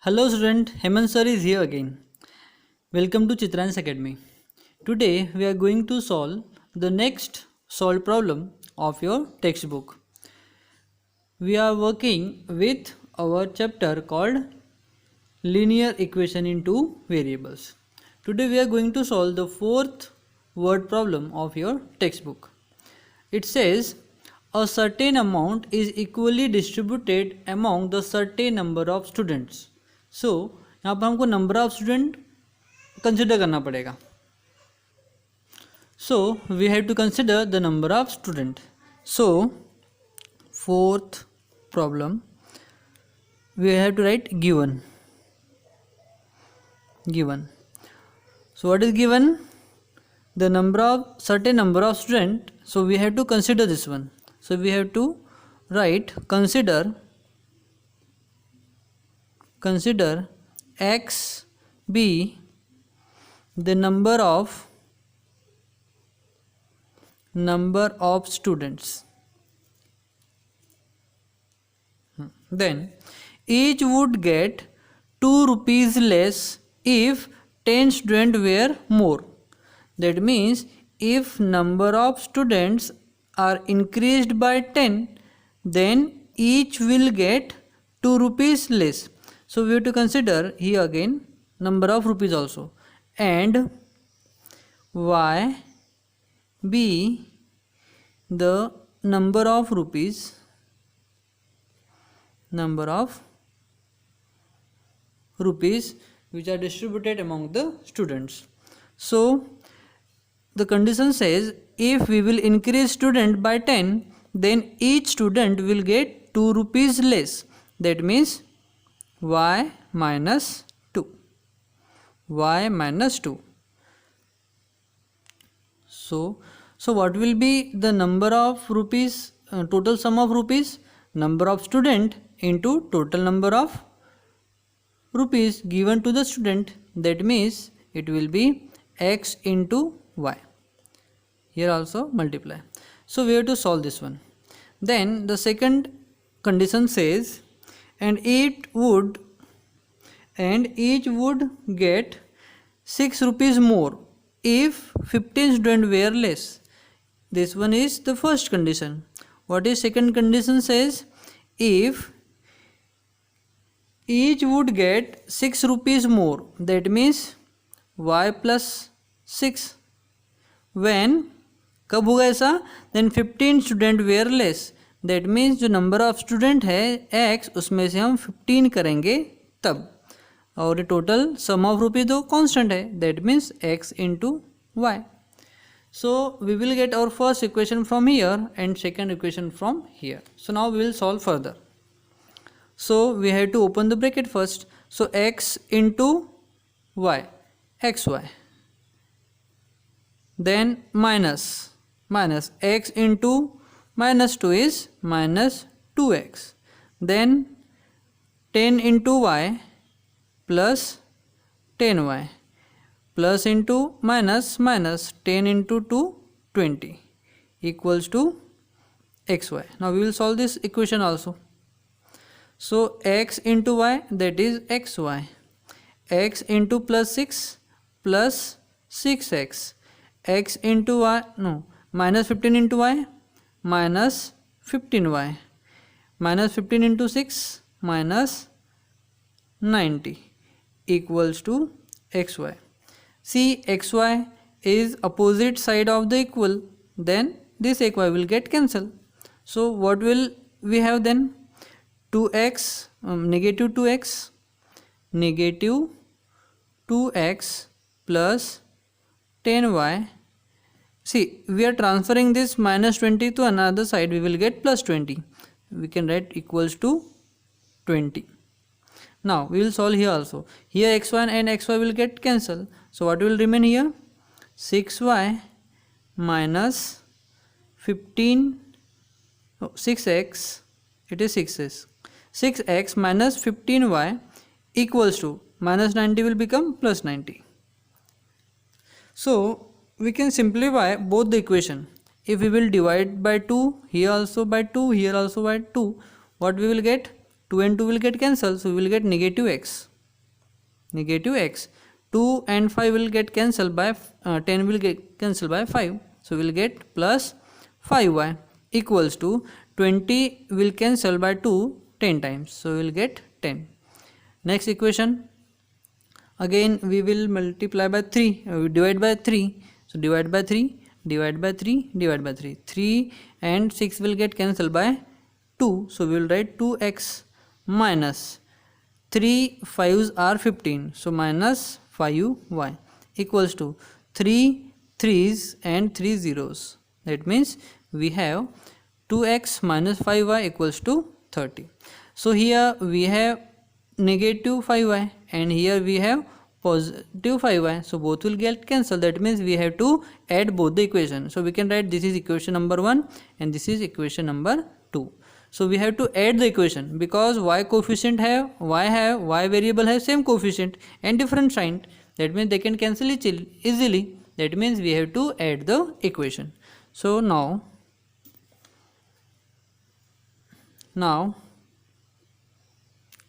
Hello student, Hemant sir is here again. Welcome to Chitrans Academy. Today we are going to solve the next solved problem of your textbook. We are working with our chapter called linear equation in two variables. Today we are going to solve the fourth word problem of your textbook. It says a certain amount is equally distributed among the certain number of students. So यहाँ पर हमको number of student consider करना पड़ेगा. So we have to consider the number of student. So fourth problem we have to write given. So what is given? The number of certain number of student. So we have to consider this one. So we have to write consider x be the number of students. Then each would get 2 rupees less if 10 students were more. That means if number of students are increased by 10, then each will get 2 rupees less. So we have to consider here again number of rupees also, and y be the number of rupees which are distributed among the students. So the condition says if we will increase student by 10, then each student will get 2 rupees less. That means y minus 2. So what will be the number of rupees, total sum of rupees? Number of student into total number of rupees given to the student. That means it will be x into y. Here also multiply. So we have to solve this one. Then the second condition says and each would get 6 rupees more if 15 students were less. This one is the first condition. What is second condition says? If each would get 6 rupees more, that means y plus 6. When कब होगा ऐसा? Then 15 students were less. That means जो number of student है x, उसमें से हम 15 करेंगे तब, और टोटल सम ऑफ रुपीज दो कांस्टेंट है. That means x into y. So we will get our first equation from here and second equation from here. So now we will solve further. So we have to open the bracket first. So x into y, x y, then minus x into minus 2 is minus 2x, then 10 into y plus 10y plus into minus 10 into 2 20 equals to xy. Now we will solve this equation also. So x into y, that is xy, x into plus 6 plus 6x, x into y, no, minus 15 into y minus 15y, minus 15 into 6 minus 90 equals to xy. See, xy is opposite side of the equal, then this xy will get cancelled. So what will we have then? 2x, negative 2x plus 10y. See, we are transferring this minus 20 to another side, we will get plus 20. We can write equals to 20. Now we will solve here also. Here xy and xy will get cancelled. So what will remain here? 6y minus 6x, it is 6x. 6x minus 15y equals to minus 90 will become plus 90. So we can simplify both the equation. If we will divide by 2, here also by 2, here also by 2, what we will get? 2 and 2 will get cancelled, so we will get negative x. negative x. 2 and 5 will get cancelled by 10 will get cancelled by 5. So we will get plus 5y equals to 20 will cancel by 2 10 times. So we will get 10. Next equation, again we will multiply by 3, divide by 3. So divide by 3, divide by 3, divide by 3. 3 and 6 will get cancelled by 2. So we will write 2x minus 3 5s are 15. So minus 5y equals to 3 3s and 3 zeros. That means we have 2x minus 5y equals to 30. So here we have negative 5y and here we have positive 5y. So both will get cancelled. That means we have to add both the equation. So we can write this is equation number 1 and this is equation number 2. So we have to add the equation because y coefficient have y variable have same coefficient and different sign. That means they can cancel it easily. That means we have to add the equation. So now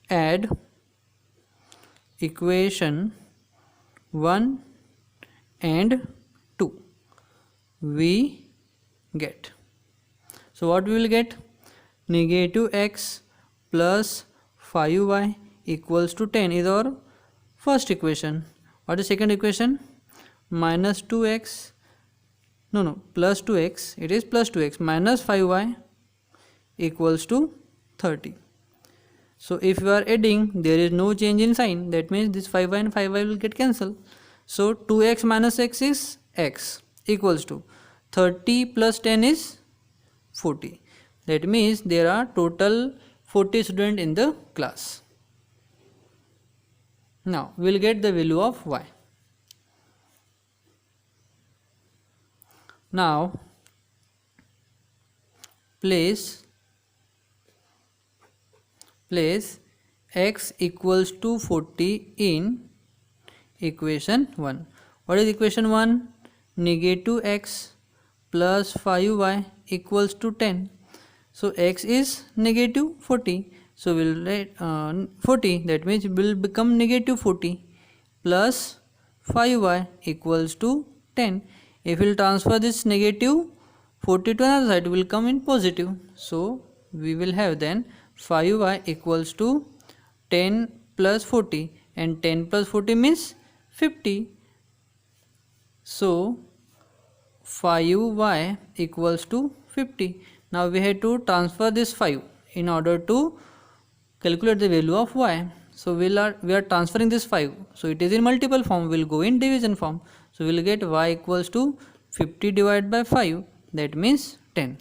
add equation 1 and 2 we get. So what we will get? Negative x plus 5y equals to 10 is our first equation. What is second equation? Minus 2x, plus 2x, it is plus 2x minus 5y equals to 30. So if you are adding, there is no change in sign. That means this 5y and 5y will get cancelled. So 2x minus x is x equals to 30 plus 10 is 40. That means there are total 40 students in the class. Now we will get the value of y. Now place x equals to 40 in equation 1. What is equation 1? Negative x plus 5y equals to 10. So x is negative 40. So we will write 40. That means it will become negative 40 plus 5y equals to 10. If we will transfer this negative 40 to another side, it will come in positive. So we will have then 5y equals to 10 plus 40 and 10 plus 40 means 50. So 5y equals to 50. Now we have to transfer this 5 in order to calculate the value of y. So we are transferring this 5. So it is in multiple form, we will go in division form. So we will get y equals to 50 divided by 5, that means 10.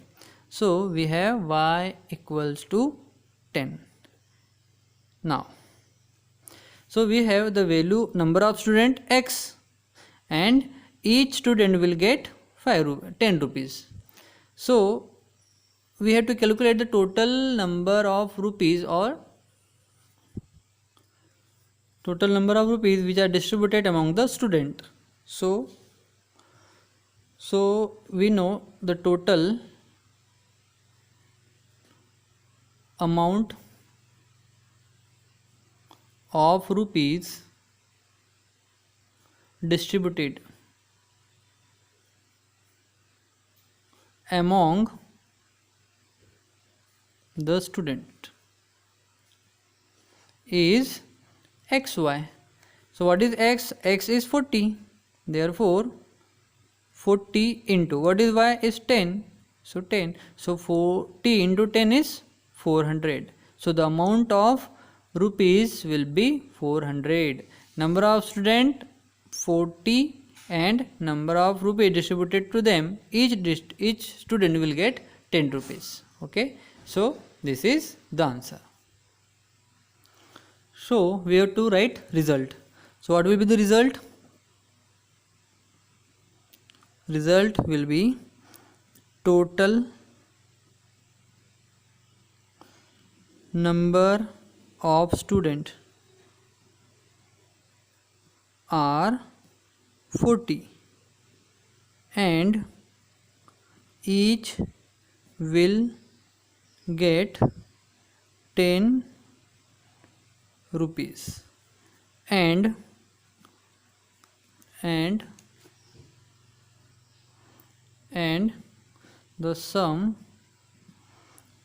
So we have y equals to 10. Now, so we have the value number of student x and each student will get 10 rupees. So we have to calculate the total number of rupees or total number of rupees which are distributed among the student. So we know the total amount of rupees distributed among the student is xy. So what is x? X is 40. Therefore 40 into what is y is 10. So 10. So 40 into 10 is 400. So the amount of rupees will be 400. Number of student 40 and number of rupees distributed to them, each student will get 10 rupees. Okay. So this is the answer. So we have to write result. So what will be the result? Result will be total number of student are 40 and each will get 10 rupees. and the sum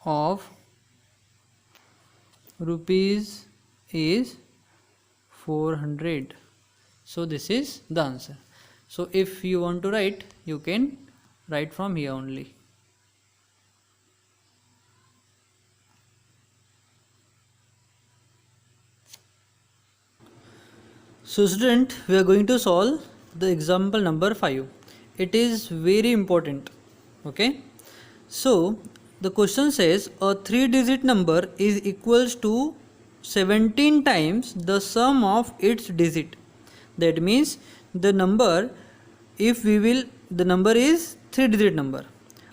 of rupees is 400. So this is the answer. So if you want to write, you can write from here only. So student, we are going to solve the example number 5. It is very important. Okay. So the question says a 3-digit number is equals to 17 times the sum of its digit. That means the number, if we will, the number is 3-digit number.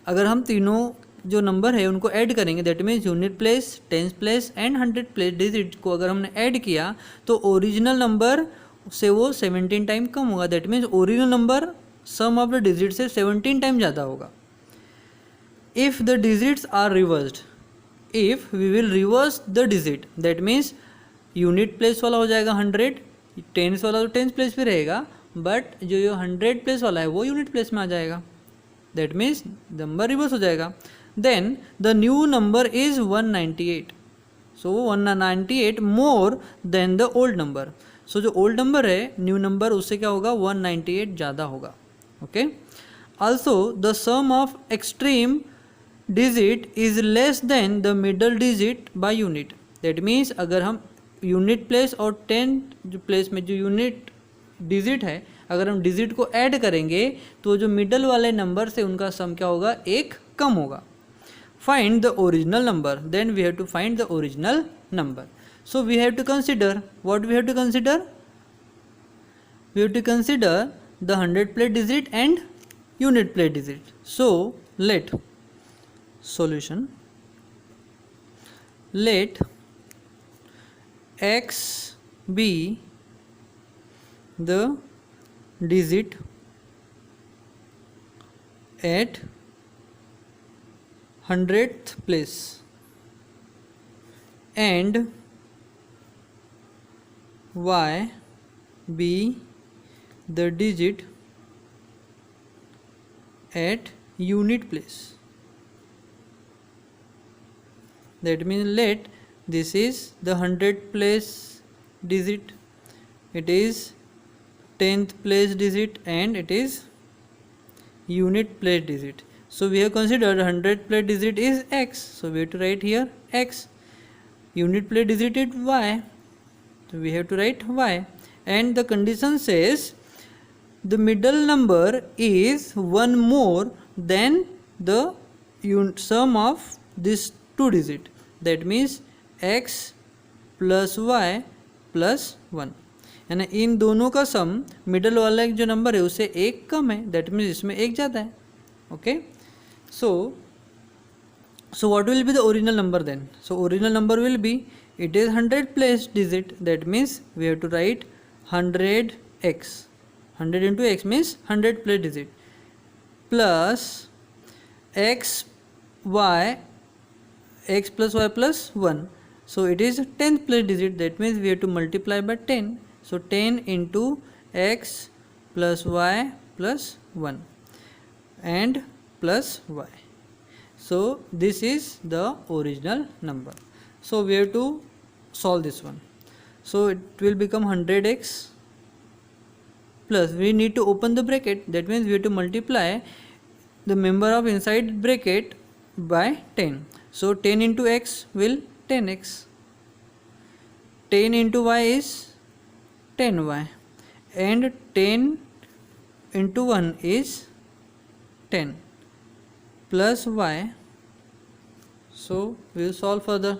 अगर हम तीनों जो number है उनको add करेंगे, that means unit place, tens place and 100 place digit को अगर हमने ऐड किया तो ओरिजिनल नंबर से वो 17 टाइम कम होगा. That means original number sum of the digit से 17 टाइम ज़्यादा होगा. If the digits are reversed, if we will reverse the digit, that means unit place वाला हो जाएगा 100, टेंस वाला तो टेंस प्लेस पे रहेगा, बट जो 100 प्लेस वाला है वो यूनिट प्लेस में आ जाएगा. दैट मीन्स नंबर रिवर्स हो जाएगा. Then the new number is 198. So 198 more than the old number. So जो ओल्ड नंबर है न्यू नंबर उससे क्या होगा, 198 ज़्यादा होगा. Okay. Also the sum of extreme digit is less than the middle digit by unit. That means अगर हम unit place और 10 जो प्लेस में जो यूनिट डिजिट है, अगर हम डिजिट को ऐड करेंगे तो जो मिडल वाले नंबर से उनका सम क्या होगा, एक कम होगा. Find the original number. Then we have to find the original number. So we have to consider, what we have to consider? We have to consider the 100 place digit and unit place digit. So let solution, let x be the digit at 100th place and y be the digit at unit place. That means let this is the 100th place digit, it is 10th place digit and it is unit place digit. So we have considered 100th place digit is x, so we have to write here x. Unit place digit is y, so we have to write y. And the condition says the middle number is one more than the sum of this two digit. That means x plus y plus 1. यानी इन दोनों का सम middle वाला जो number है उससे एक कम है. That means इसमें एक ज़्यादा है. Okay. So what will be the original number then? So original number will be, it is 100 place digit. That means we have to write 100x. 100 into x means 100 place digit plus x plus y plus 1. So it is 10th place digit. That means we have to multiply by 10. So 10 into x plus y plus 1 and plus y. So this is the original number. So we have to solve this one. So it will become 100x plus, we need to open the bracket. That means we have to multiply the member of inside bracket by 10. So 10 into x will 10x. 10 into y is 10y. And 10 into 1 is 10 plus y. So we will solve further.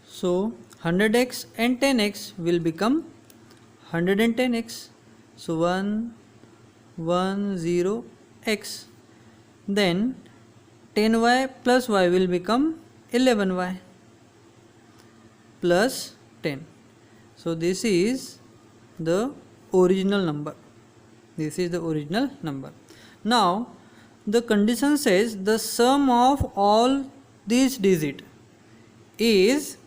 So 100x and 10x will become 110x. So 110x. Then 10y plus y will become 11y plus 10. So this is the original number. This is the original number. Now the condition says the sum of all these digits is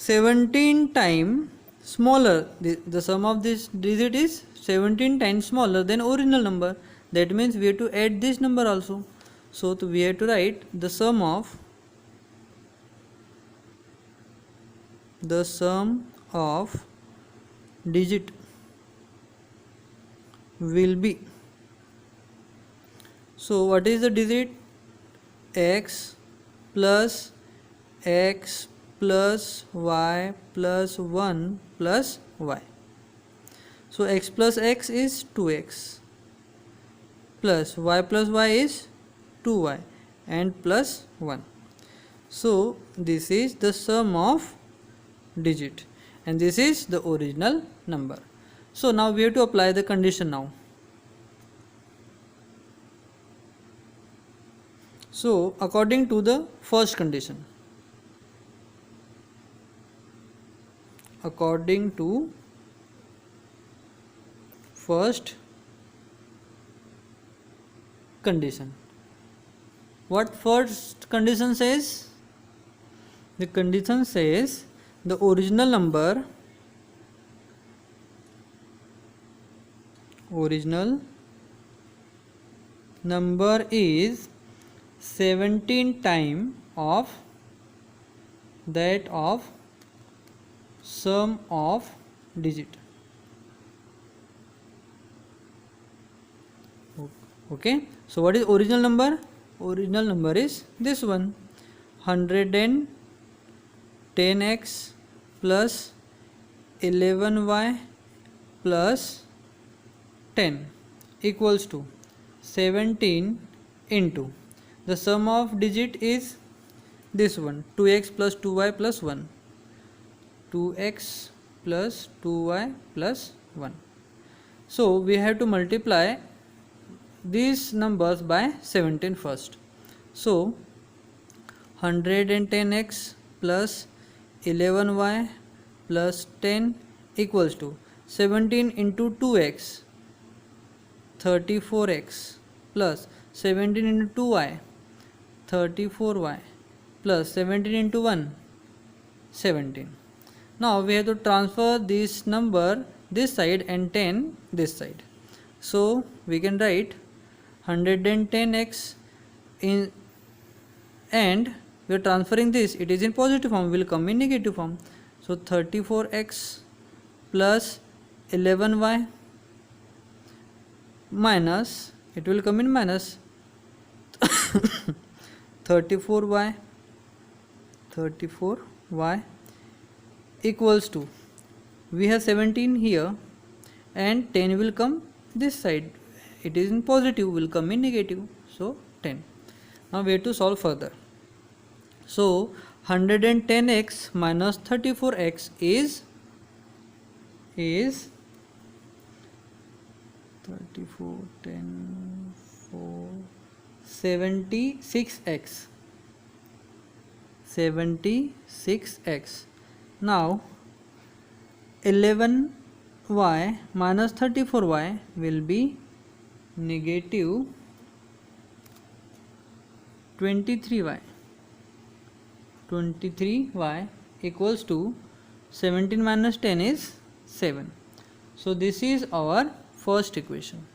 17 times smaller, the sum of this digit is 17 times smaller than original number. That means we have to add this number also. So we have to write the sum of digit will be. So what is the digit? X plus y plus 1 plus y. So x plus x is 2x plus y is 2y and plus 1. So this is the sum of digit and this is the original number. So now we have to apply the condition now. So according to the first condition, what first condition says? The condition says the original number is 17 times of that of sum of digit. Okay, so what is original number? Original number is this one, 110x plus 11y plus 10 equals to 17 into the sum of digit is this one, 2x plus 2y plus 1, 2x plus 2y plus 1. So we have to multiply these numbers by 17 first. So 110x plus 11y plus 10 equals to 17 into 2x, 34x plus 17 into 2y, 34y plus 17 into 1, 17. Now we have to transfer this number this side and 10 this side. So we can write 110x in, and we are transferring this, it is in positive form, will come in negative form. So 34x plus 11y minus, it will come in minus 34y equals to, we have 17 here and 10 will come this side, it is in positive, will come in negative, so 10. Now we have to solve further. So 110x minus 34x is 34, 10, 4, 76x. 76x. Now 11y minus 34y will be negative 23y. 23y equals to 17 minus 10 is 7. So this is our first equation.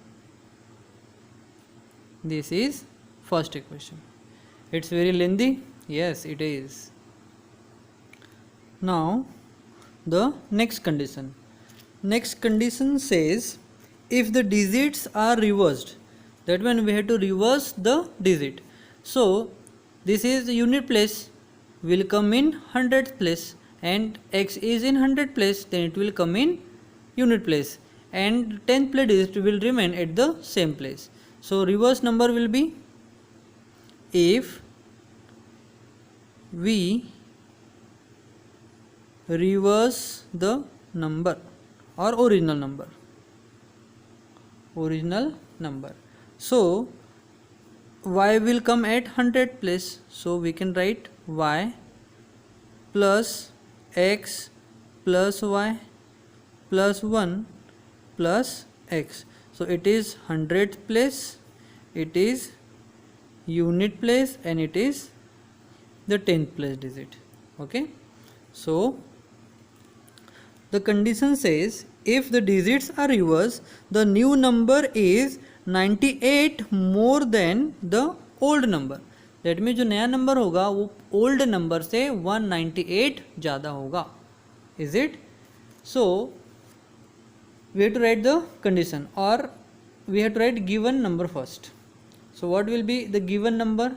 This is first equation. It's very lengthy. Yes, it is. Now the next condition. Next condition says if the digits are reversed, that when we have to reverse the digit. So this is the unit place, will come in 100th place, and x is in 100th place, then it will come in unit place, and 10th place digit will remain at the same place. So reverse number will be, if we reverse the number or original number, so y will come at 100th place, so we can write y plus x plus y plus 1 plus x. So it is 100th place, it is unit place, and it is the 10th place digit. Okay, so the condition says if the digits are reversed, the new number is 98 more than the old number. That means जो नया number होगा वो old number से 198 ज़्यादा होगा. Is it? So we have to write the condition, or we have to write given number first. So what will be the given number?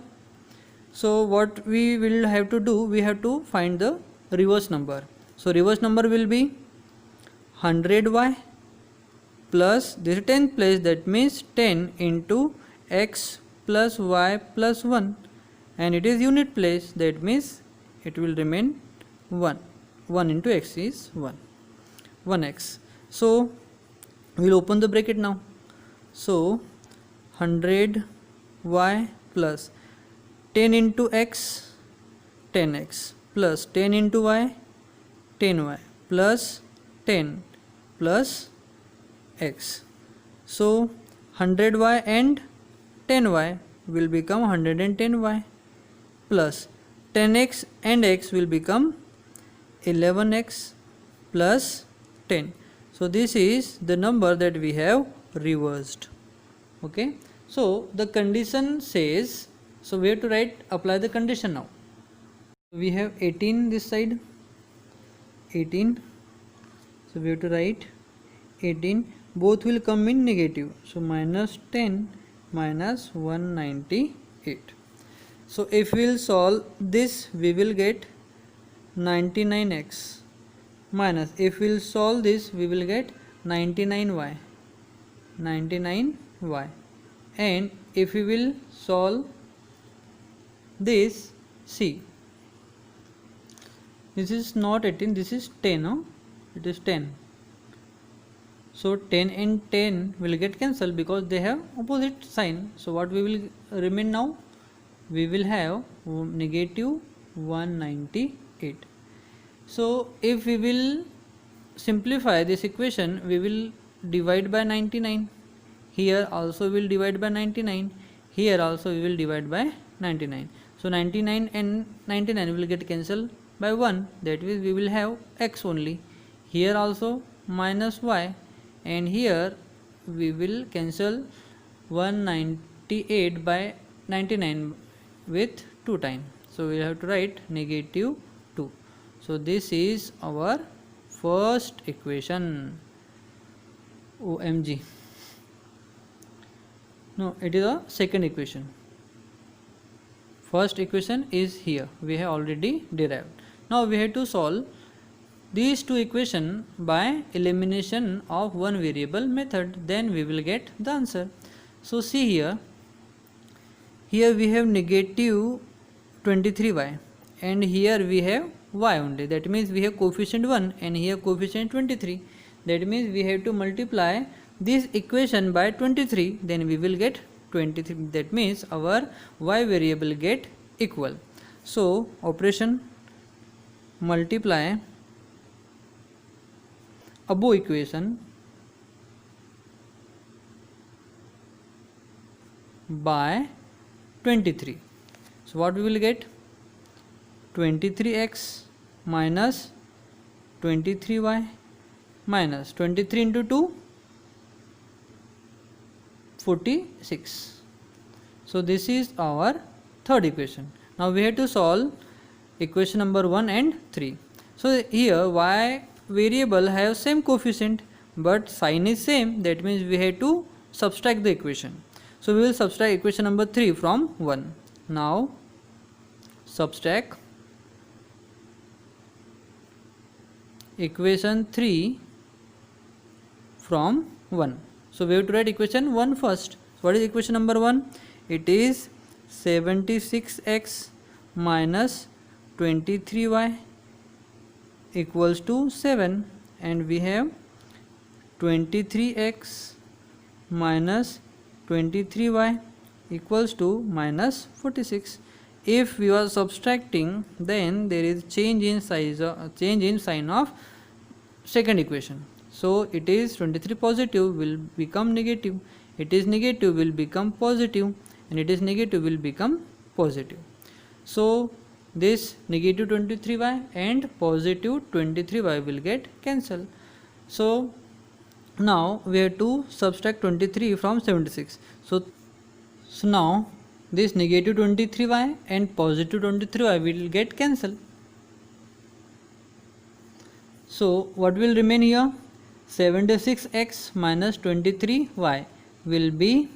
So what we will have to do, we have to find the reverse number. So reverse number will be 100y plus this 10th place, that means 10 into x plus y plus 1, and it is unit place, that means it will remain 1. 1 into x is 1, 1x. So we will open the bracket now. So 100y plus 10 into x, 10x, plus 10 into y, 10y, plus 10 plus x. So 100y and 10y will become 110y, plus 10x and x will become 11x plus 10. So this is the number that we have reversed. Okay. So the condition says, so we have to write, apply the condition now. We have 18 this side, 18. So we have to write 18. Both will come in negative. So minus 10 minus 198. So if we will solve this, we will get 99x, minus if we will solve this, we will get 99y, 99y, and if we will solve this, see, this is not 18, this is 10, no? It is 10. So 10 and 10 will get cancelled because they have opposite sign. So what we will remain now? We will have negative 198. So if we will simplify this equation, we will divide by 99. Here also we will divide by 99. Here also we will divide by 99. So 99 and 99 will get cancelled by 1. That means we will have x only. Here also minus y, and here we will cancel 198 by 99 with 2 times. So we have to write negative 2. So this is our first equation. OMG. No, it is a second equation. First equation is here. We have already derived. Now we have to solve these two equations by elimination of one variable method. Then we will get the answer. So see here. Here we have negative 23y, and here we have y only. That means we have coefficient 1 and here coefficient 23. That means we have to multiply this equation by 23, then we will get 23. That means our y variable get equal. So operation multiply above equation by 23. So what we will get? 23x minus 23y minus 23 into 2, 46. So this is our third equation. Now we have to solve equation number 1 and 3. So here y variable have same coefficient but sign is same. That means we have to subtract the equation. So we will subtract equation number 3 from 1. Now subtract equation 3 from 1. So we have to write equation 1 first. What is equation number 1? It is 76x minus 23y equals to 7, and we have 23x minus 23y equals to minus 46. If we are subtracting, then there is change in sign of second equation. So it is 23 positive will become negative, it is negative will become positive, and it is negative will become positive. So this negative 23y and positive 23y will get cancelled. So now we have to subtract 23 from 76. So now this negative 23y and positive 23y will get cancelled. So what will remain here? 76x minus 23y will be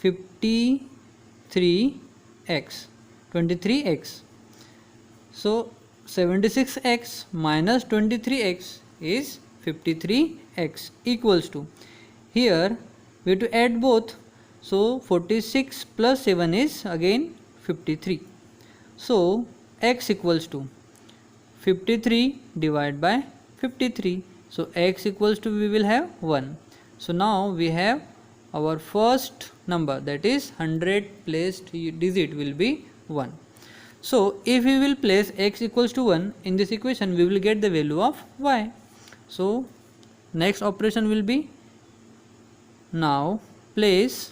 23x. So 76x minus 23x is 53x equals to, here we have to add both. So 46 plus 7 is again 53. So x equals to 53 divided by 53. So x equals to, we will have 1. So now we have our first number, that is 100 placed digit will be 1. So if we will place x equals to 1 in this equation, we will get the value of y. So next operation will be, now place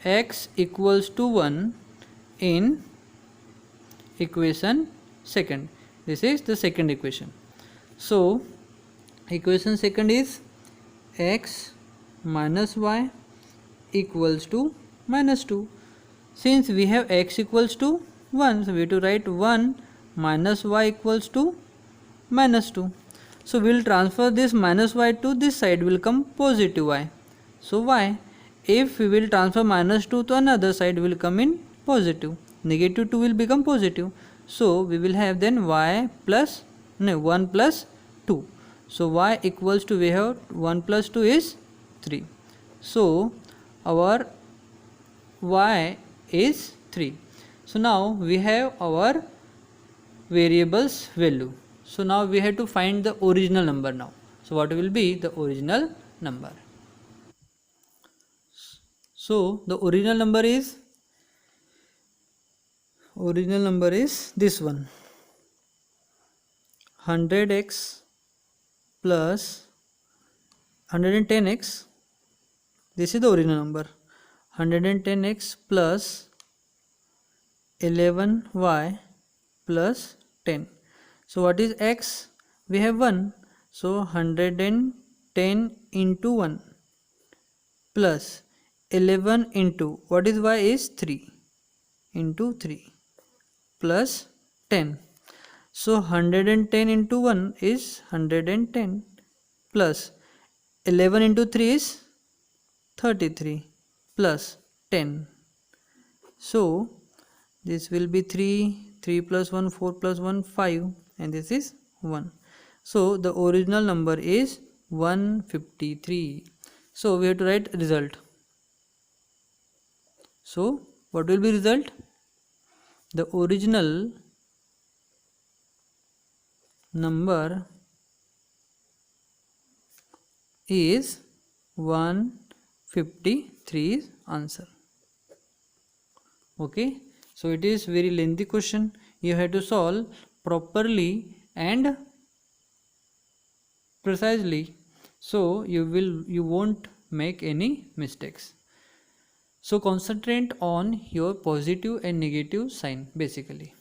x equals to 1 in equation second. This is the second equation. So equation second is x minus y equals to minus 2. Since we have x equals to 1, so we have to write 1 minus y equals to minus 2. So we will transfer this minus y to this side, will come positive y. So y, if we will transfer minus 2 to another side, will come in positive. Negative 2 will become positive. So we will have then y plus 1 plus 2. So y equals to, we have 1 plus 2 is 3. So our y is 3. So now we have our variables value. So now we have to find the original number now. So what will be the original number? So the original number is this one, 100x plus 110x. This is the original number. 110x plus 11y plus 10. So what is x? We have 1. So 110 into 1 plus 11 into, what is y is 3 into 3 plus 10. So 110 into 1 is 110 plus 11 into 3 is 33 plus 10. So this will be 3 plus 1, 4 plus 1, 5, and this is 1. So the original number is 153. So we have to write result. So what will be result? The original number is 153 is answer. Okay, so it is very lengthy question. You have to solve properly and precisely, so you won't make any mistakes. So concentrate on your positive and negative sign basically.